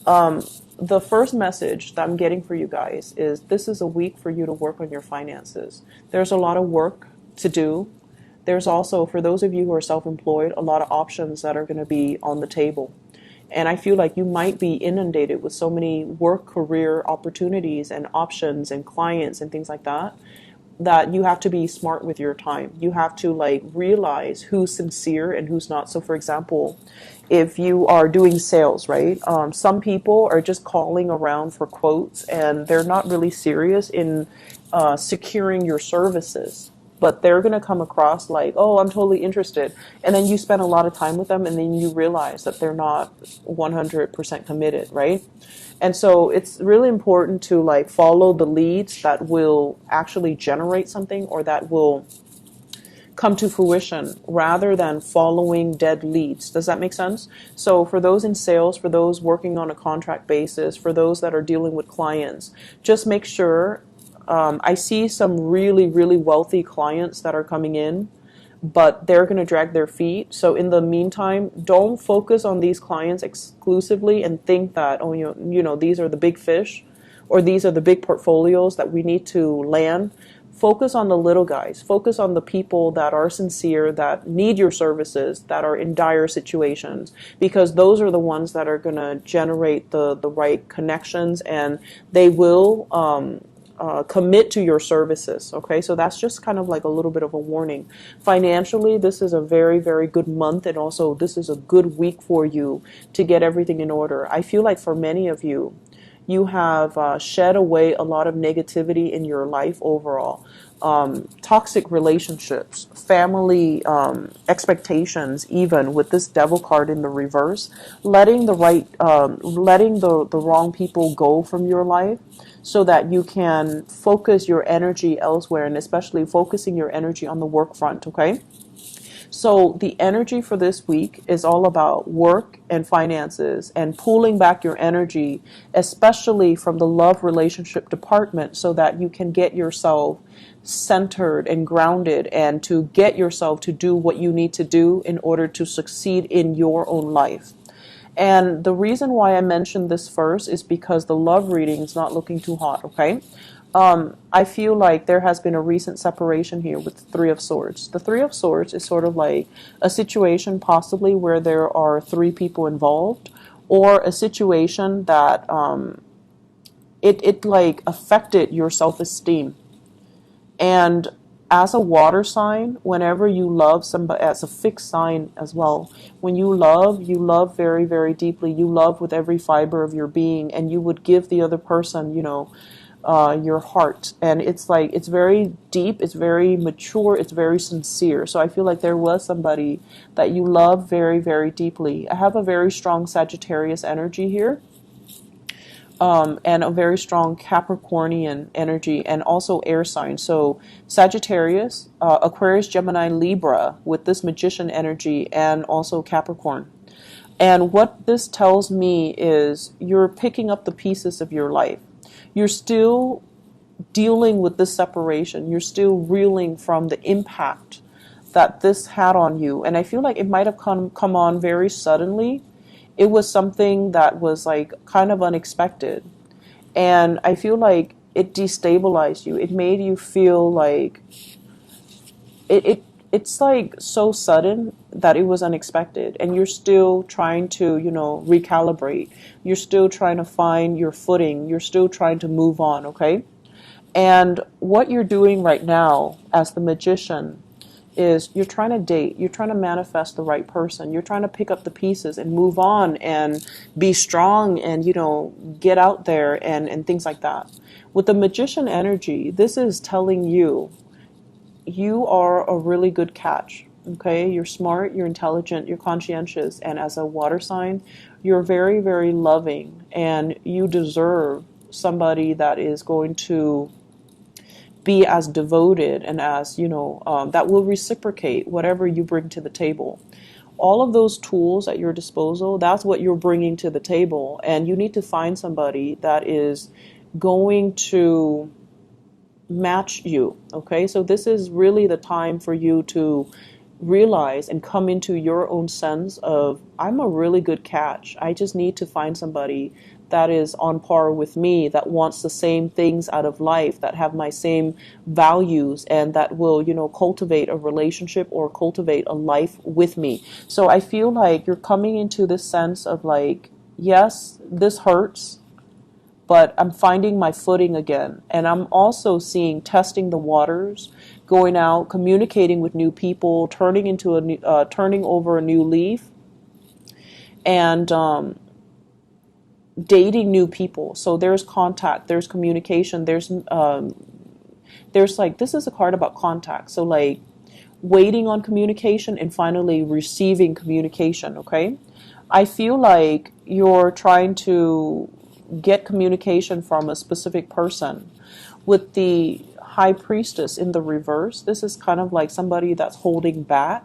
The first message that I'm getting for you guys is this is a week for you to work on your finances. There's a lot of work to do. There's also, for those of you who are self-employed, a lot of options that are going to be on the table. And I feel like you might be inundated with so many work career opportunities and options and clients and things like that, that you have to be smart with your time. You have to like realize who's sincere and who's not. So for example, if you are doing sales, right? Some people are just calling around for quotes and they're not really serious in securing your services. But they're going to come across like, oh, I'm totally interested. And then you spend a lot of time with them and then you realize that they're not 100% committed, right? And so it's really important to like follow the leads that will actually generate something or that will come to fruition rather than following dead leads. Does that make sense? So for those in sales, for those working on a contract basis, for those that are dealing with clients, just make sure. I see some really, really wealthy clients that are coming in, but they're going to drag their feet. So in the meantime, don't focus on these clients exclusively and think that, oh, these are the big fish or these are the big portfolios that we need to land. Focus on the little guys. Focus on the people that are sincere, that need your services, that are in dire situations, because those are the ones that are going to generate the right connections and they will commit to your services. Okay, so that's just kind of like a little bit of a warning. Financially, this is a very, very good month, and also this is a good week for you to get everything in order. I feel like for many of you, you have shed away a lot of negativity in your life overall. Toxic relationships, family expectations, even with this devil card in the reverse, letting the wrong people go from your life so that you can focus your energy elsewhere, and especially focusing your energy on the work front, okay? So the energy for this week is all about work and finances and pulling back your energy, especially from the love relationship department, so that you can get yourself centered and grounded and to get yourself to do what you need to do in order to succeed in your own life. And the reason why I mentioned this first is because the love reading is not looking too hot, okay? I feel like there has been a recent separation here with the Three of Swords. The Three of Swords is sort of like a situation possibly where there are three people involved, or a situation that it like affected your self-esteem. And as a water sign, whenever you love somebody, as a fixed sign as well, when you love very, very deeply. You love with every fiber of your being, and you would give the other person, your heart. And it's like, it's very deep, it's very mature, it's very sincere. So I feel like there was somebody that you love very, very deeply. I have a very strong Sagittarius energy here. And a very strong Capricornian energy, and also air sign. So Sagittarius, Aquarius, Gemini, Libra with this Magician energy, and also Capricorn. And what this tells me is you're picking up the pieces of your life. You're still dealing with this separation. You're still reeling from the impact that this had on you. And I feel like it might have come on very suddenly. It was something that was like kind of unexpected. And I feel like it destabilized you. It made you feel like it's like so sudden that it was unexpected. And you're still trying to, recalibrate. You're still trying to find your footing. You're still trying to move on, okay? And what you're doing right now as the Magician is you're trying to date, you're trying to manifest the right person, you're trying to pick up the pieces and move on and be strong and, get out there and things like that. With the Magician energy, this is telling you, you are a really good catch, okay? You're smart, you're intelligent, you're conscientious, and as a water sign, you're very, very loving, and you deserve somebody that is going to be as devoted and as, that will reciprocate whatever you bring to the table. All of those tools at your disposal, that's what you're bringing to the table. And you need to find somebody that is going to match you. Okay, so this is really the time for you to realize and come into your own sense of, I'm a really good catch. I just need to find somebody that is on par with me, that wants the same things out of life, that have my same values, and that will, cultivate a relationship or cultivate a life with me. So I feel like you're coming into this sense of like, yes, this hurts, but I'm finding my footing again. And I'm also seeing testing the waters, going out, communicating with new people, turning over a new leaf, and dating new people. So there's contact, there's communication, there's like, this is a card about contact. So like waiting on communication and finally receiving communication. Okay, I feel like you're trying to get communication from a specific person. With the High Priestess in the reverse, this is kind of like somebody that's holding back.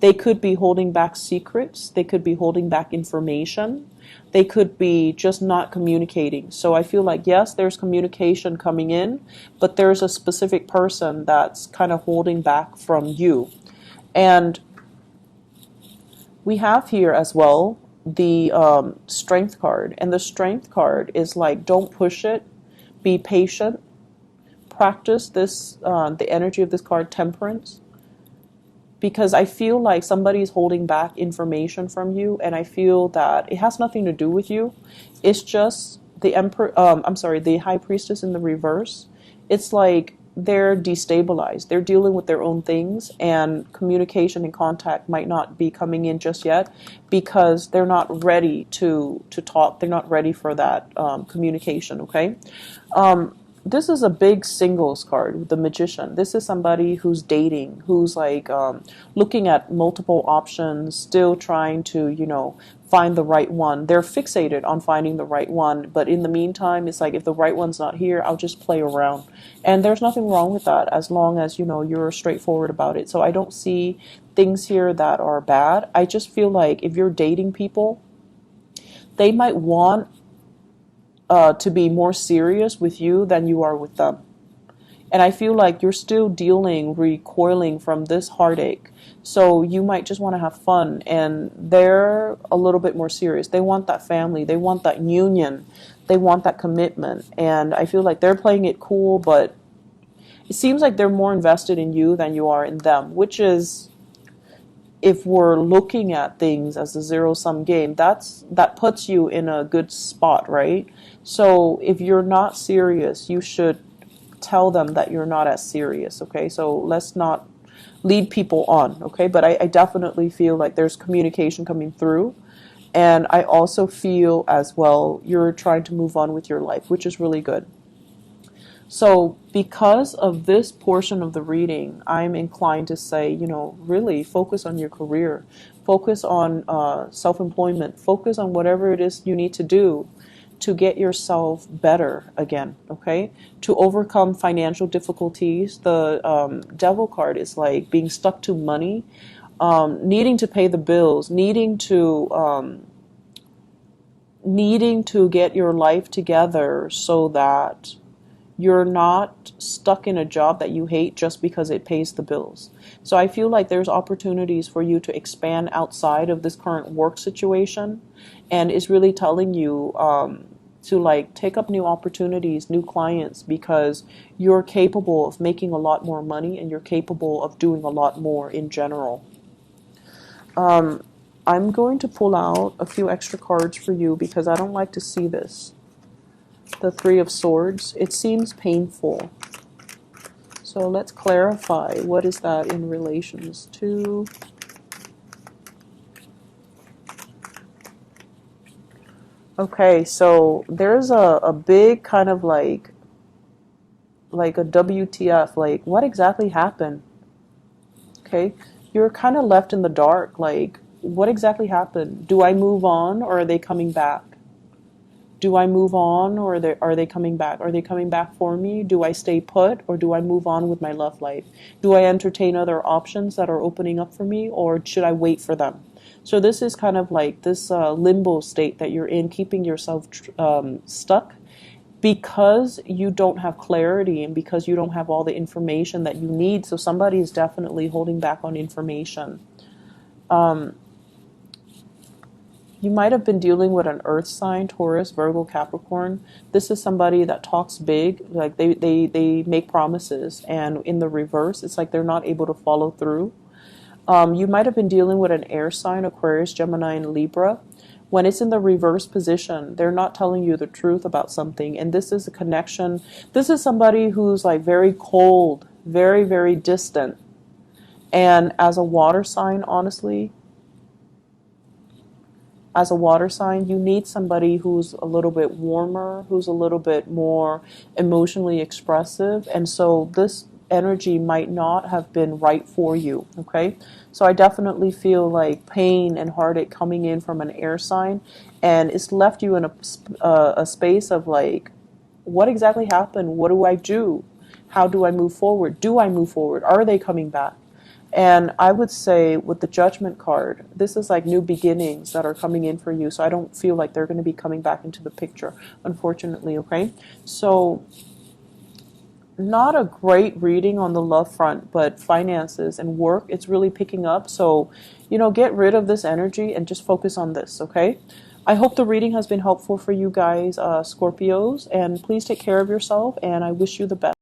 They could be holding back secrets. They could be holding back information. They could be just not communicating. So I feel like, yes, there's communication coming in, but there's a specific person that's kind of holding back from you. And we have here as well the Strength card. And the Strength card is like, don't push it. Be patient. Practice this, the energy of this card, Temperance. Because I feel like somebody's holding back information from you, and I feel that it has nothing to do with you. It's just the the High Priestess in the reverse. It's like they're destabilized. They're dealing with their own things, and communication and contact might not be coming in just yet because they're not ready to talk. They're not ready for that communication, okay? This is a big singles card, the Magician. This is somebody who's dating, who's like looking at multiple options, still trying to, find the right one. They're fixated on finding the right one, but in the meantime, it's like, if the right one's not here, I'll just play around. And there's nothing wrong with that as long as, you're straightforward about it. So I don't see things here that are bad. I just feel like if you're dating people, they might want to be more serious with you than you are with them. And I feel like you're still recoiling from this heartache. So you might just want to have fun, and they're a little bit more serious. They want that family. They want that union. They want that commitment. And I feel like they're playing it cool, but it seems like they're more invested in you than you are in them, which is, if we're looking at things as a zero-sum game, that puts you in a good spot, right? So if you're not serious, you should tell them that you're not as serious, okay? So let's not lead people on, okay? But I definitely feel like there's communication coming through. And I also feel as well you're trying to move on with your life, which is really good. So because of this portion of the reading, I'm inclined to say, really focus on your career, focus on self-employment, focus on whatever it is you need to do to get yourself better again, okay? To overcome financial difficulties. The Devil card is like being stuck to money, needing to pay the bills, needing to get your life together so that you're not stuck in a job that you hate just because it pays the bills. So I feel like there's opportunities for you to expand outside of this current work situation, and it's really telling you to like take up new opportunities, new clients, because you're capable of making a lot more money and you're capable of doing a lot more in general. I'm going to pull out a few extra cards for you because I don't like to see this. The Three of Swords. It seems painful. So let's clarify. What is that in relations to? Okay, so there's a big kind of like a WTF, like what exactly happened? Okay, you're kind of left in the dark, like what exactly happened? Do I move on, or are they coming back? Do I move on, or are they coming back? Are they coming back for me? Do I stay put, or do I move on with my love life? Do I entertain other options that are opening up for me, or should I wait for them? So this is kind of like this limbo state that you're in, keeping yourself stuck. because you don't have clarity and because you don't have all the information that you need. So somebody is definitely holding back on information. You might have been dealing with an earth sign, Taurus, Virgo, Capricorn. This is somebody that talks big, like they make promises, and in the reverse, it's like they're not able to follow through. You might have been dealing with an air sign, Aquarius, Gemini, and Libra. When it's in the reverse position, they're not telling you the truth about something. And this is a connection. This is somebody who's like very cold, very, very distant. And as a water sign, honestly, as a water sign, you need somebody who's a little bit warmer, who's a little bit more emotionally expressive. And so this energy might not have been right for you, okay? So I definitely feel like pain and heartache coming in from an air sign, and it's left you in a space of like, what exactly happened? What do I do? How do I move forward? Do I move forward? Are they coming back? And I would say with the Judgment card, this is like new beginnings that are coming in for you. So I don't feel like they're going to be coming back into the picture, unfortunately, okay? So not a great reading on the love front, but finances and work, it's really picking up. So, get rid of this energy and just focus on this, okay? I hope the reading has been helpful for you guys, Scorpios, and please take care of yourself, and I wish you the best.